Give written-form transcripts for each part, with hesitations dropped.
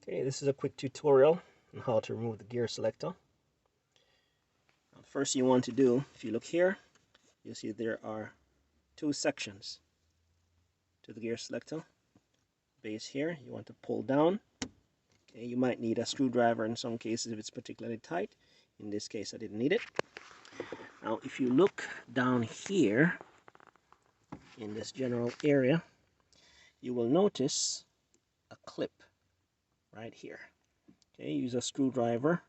Okay, this is a quick tutorial on how to remove the gear selector. First you want to do, if you look here, you'll see there are two sections to the gear selector. Base here, you want to pull down. Okay, you might need a screwdriver in some cases if it's particularly tight. In this case I didn't need it. Now if you look down here in this general area, you will notice a clip right here. Okay, use a screwdriver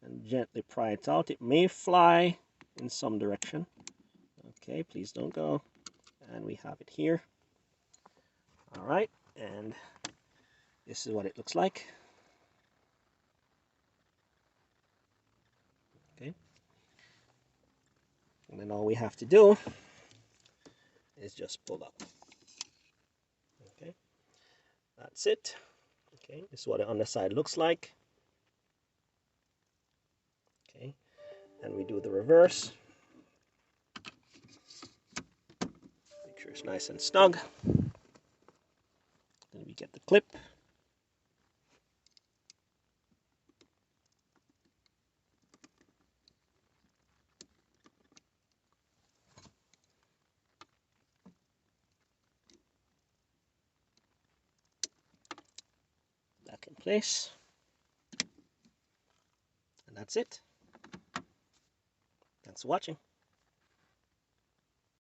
and gently pry it out. It may fly in some direction. Okay, please don't go. And we have it here. All right, and this is what it looks like. Okay, and then all we have to do is just pull up. Okay, that's it. Okay, this is what the underside looks like. Okay, and we do the reverse. Make sure it's nice and snug. Then we get the clip. Back in place. And that's it. Thanks for watching.